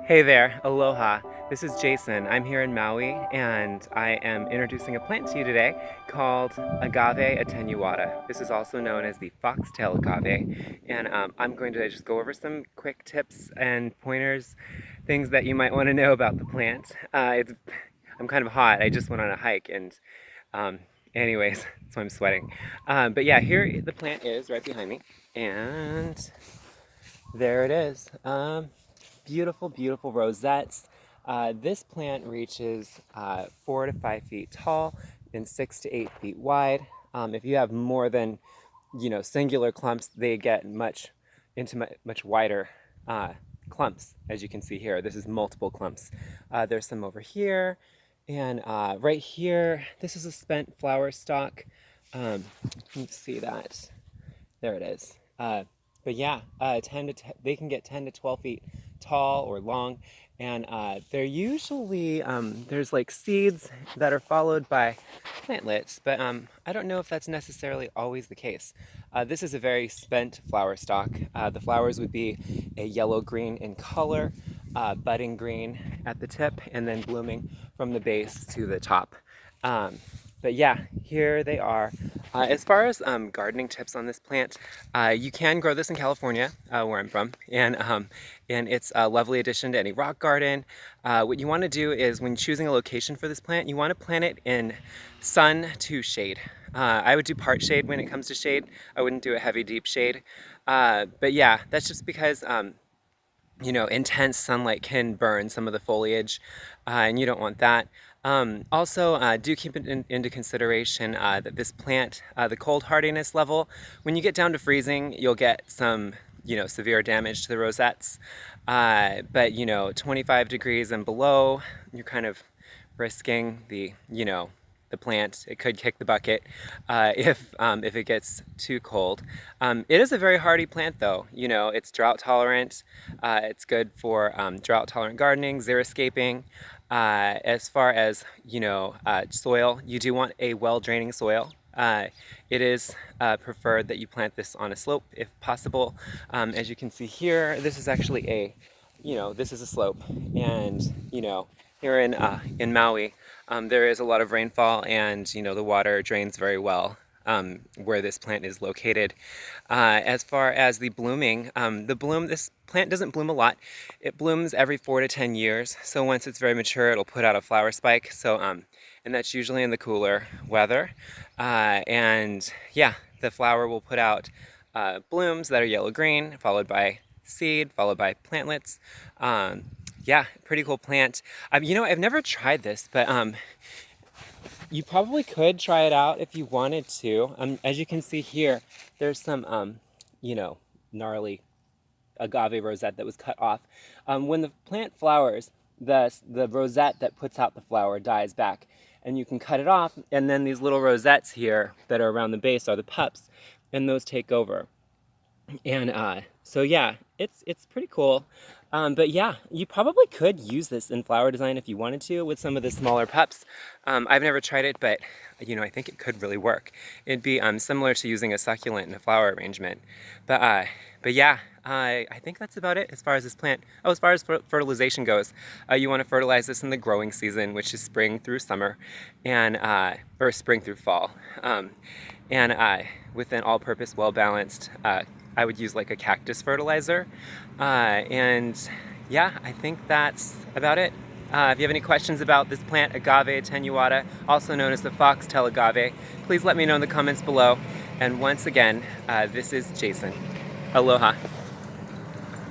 Hey there, aloha. This is Jason. I'm here in Maui and I am introducing a plant to you today called Agave attenuata. This is also known as the foxtail agave, and I'm going to just go over some quick tips and pointers, things that you might want to know about the plant. I'm kind of hot. I just went on a hike and um, anyways, so I'm sweating. But yeah, here the plant is right behind me, and there it is. Beautiful, beautiful rosettes. This plant reaches 4 to 5 feet tall and 6 to 8 feet wide. If you have more than, singular clumps, they get much wider clumps, as you can see here. This is multiple clumps. There's some over here, and right here, this is a spent flower stalk. You can see that. There it is. But yeah, they can get 10 to 12 feet tall or long, and they're usually there's like seeds that are followed by plantlets, but I don't know if that's necessarily always the case. This is a very spent flower stalk. The flowers would be a yellow-green in color, budding green at the tip, and then blooming from the base to the top. But yeah, here they are. As far as gardening tips on this plant, you can grow this in California, where I'm from, and it's a lovely addition to any rock garden. What you want to do is, when choosing a location for this plant, you want to plant it in sun to shade. I would do part shade when it comes to shade. I wouldn't do a heavy, deep shade. But yeah, that's just because intense sunlight can burn some of the foliage, and you don't want that. Also, do keep it into consideration that this plant, the cold hardiness level, when you get down to freezing, you'll get some, severe damage to the rosettes. But 25 degrees and below, you're kind of risking the plant. It could kick the bucket if it gets too cold. It is a very hardy plant, though. It's drought tolerant. It's good for drought tolerant gardening, xeriscaping. As far as soil, you do want a well draining soil. It is preferred that you plant this on a slope if possible. As you can see here, this is actually this is a slope, and here in Maui, there is a lot of rainfall, and the water drains very well where this plant is located. As far as the blooming, this plant doesn't bloom a lot. It blooms every 4 to 10 years. So once it's very mature, it'll put out a flower spike. And that's usually in the cooler weather. And yeah, the flower will put out blooms that are yellow-green, followed by seed, followed by plantlets. Yeah, pretty cool plant. I've never tried this, but you probably could try it out if you wanted to. As you can see here, there's some, gnarly agave rosette that was cut off. When the plant flowers, the rosette that puts out the flower dies back, and you can cut it off, and then these little rosettes here that are around the base are the pups, and those take over. And so yeah, it's pretty cool. But yeah, you probably could use this in flower design if you wanted to with some of the smaller pups. I've never tried it, but I think it could really work. It'd be similar to using a succulent in a flower arrangement. But yeah, I think that's about it as far as this plant. Oh, as far as fertilization goes, you want to fertilize this in the growing season, which is spring through summer, and or spring through fall. With an all-purpose, well-balanced, I would use like a cactus fertilizer. And yeah, I think that's about it. If you have any questions about this plant, Agave attenuata, also known as the foxtail agave, please let me know in the comments below. And once again, this is Jason. Aloha.